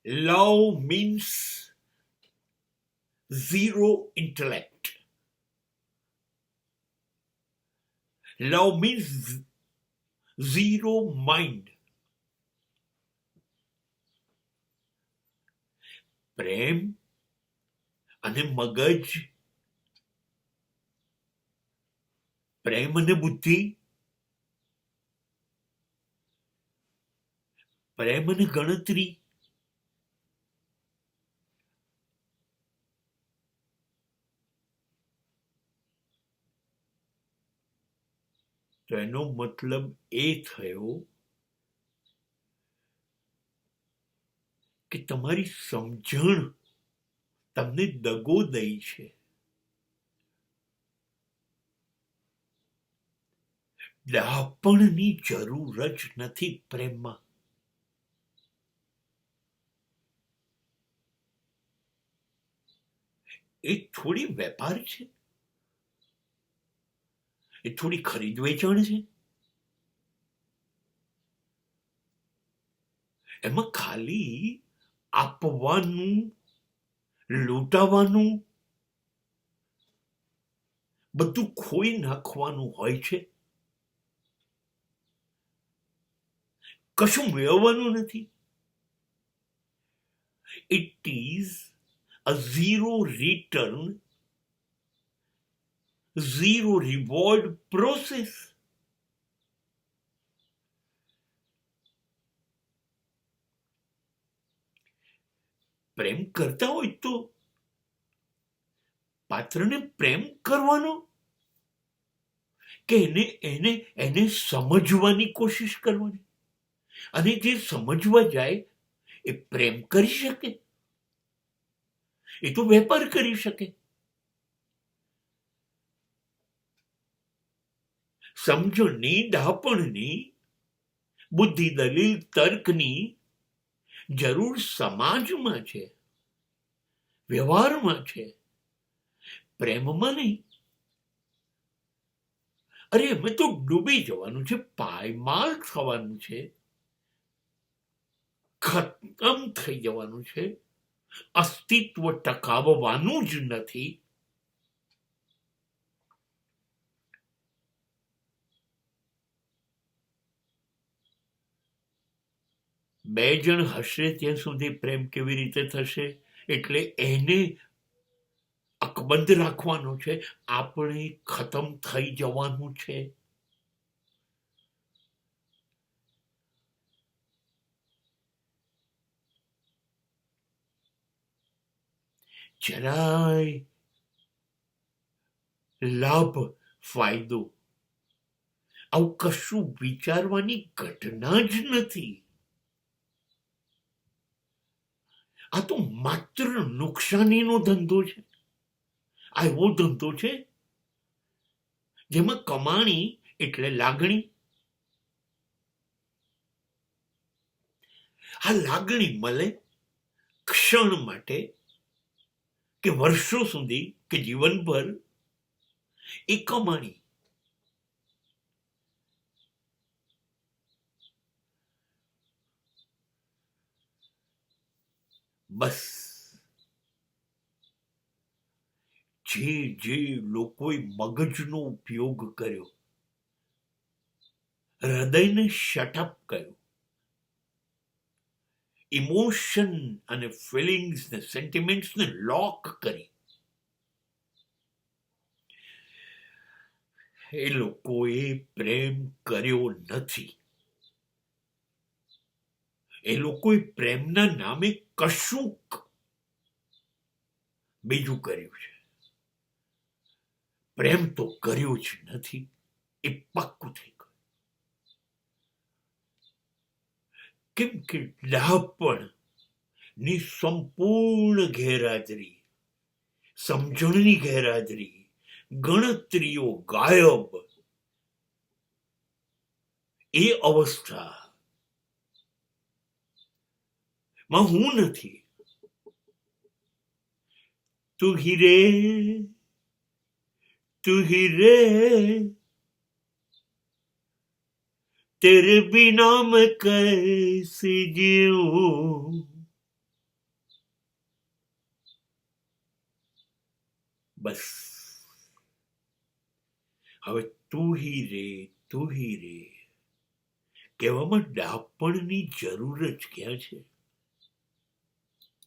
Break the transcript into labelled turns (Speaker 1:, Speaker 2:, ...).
Speaker 1: Love means zero intellect. Love means zero mind. પ્રેમ અને મગજ, પ્રેમ અને બુદ્ધિ, પ્રેમ અને ગણતરી, તો એનો મતલબ એ થયો કે તમારી સમજણ તમને દગો દે છે. ડહાપણની જરૂર જ નથી પ્રેમમાં. એ થોડી વેપાર છે, એ થોડી ખરીદ વેચાણ છે. એમાં ખાલી આપવાનું, લૂંટાવાનું, બધું ખોઈ નાખવાનું હોય છે. કશું મેળવવાનું નથી. It is a zero return, zero reward process. પ્રેમ કરતા હોય તો પાત્રને પ્રેમ કરવાનો કે એને સમજવાની કોશિશ કરવાની, અને જે સમજવા જાય એ પ્રેમ કરી શકે, એ તો વેપાર કરી શકે. સમજણની, ડહાપણની, બુદ્ધિ, દલીલ, તર્કની જરૂર સમાજમાં છે, વ્યવહારમાં છે, પ્રેમમાં નહીં. અરે અમે તો ડૂબી જવાનું છે, પાયમાલ થવાનું છે, ખતમ થઈ જવાનું છે, અસ્તિત્વ ટકાવવાનું જ નથી. બે જણ હશે ત્યાં સુધી પ્રેમ કેવી રીતે થશે? એટલે એને અકબંધ રાખવાનો છે, આપણે ખતમ થઈ જવાનું છે. જરાય લાભ, ફાયદો આવું કશું વિચારવાની ઘટના જ નથી. આ તો માત્ર નુકસાનીનો ધંધો છે. આ એવો ધંધો છે જેમાં કમાણી એટલે લાગણી. આ લાગણી મળે ક્ષણ માટે કે વર્ષો સુધી કે જીવનભર, એ કમાણી. બસ જે લોકોએ મગજનો ઉપયોગ કર્યો, હૃદયને શટઅપ કર્યું, ઇમોશન અને ફિલિંગ્સ ને સેન્ટિમેન્ટ્સને લોક કરી, એ લોકોએ પ્રેમ કર્યો નથી. એ લોકોએ પ્રેમના નામે કશુંક બીજું કર્યું છે. પ્રેમ તો કર્યો જ નથી, એ પાક્કું થઈ ગયું. કેમ કે ડહાપણની સંપૂર્ણ ગેરહાજરી, સમજણની ગેરહાજરી, ગણતરીઓ ગાયબ, એ અવસ્થા માં હું નથી. તું હી રે, तेरे बिना मैं कैसे जीऊं, બસ હવે તું હી રે કહેવામાં ડાપણની જરૂર જ ક્યાં છે?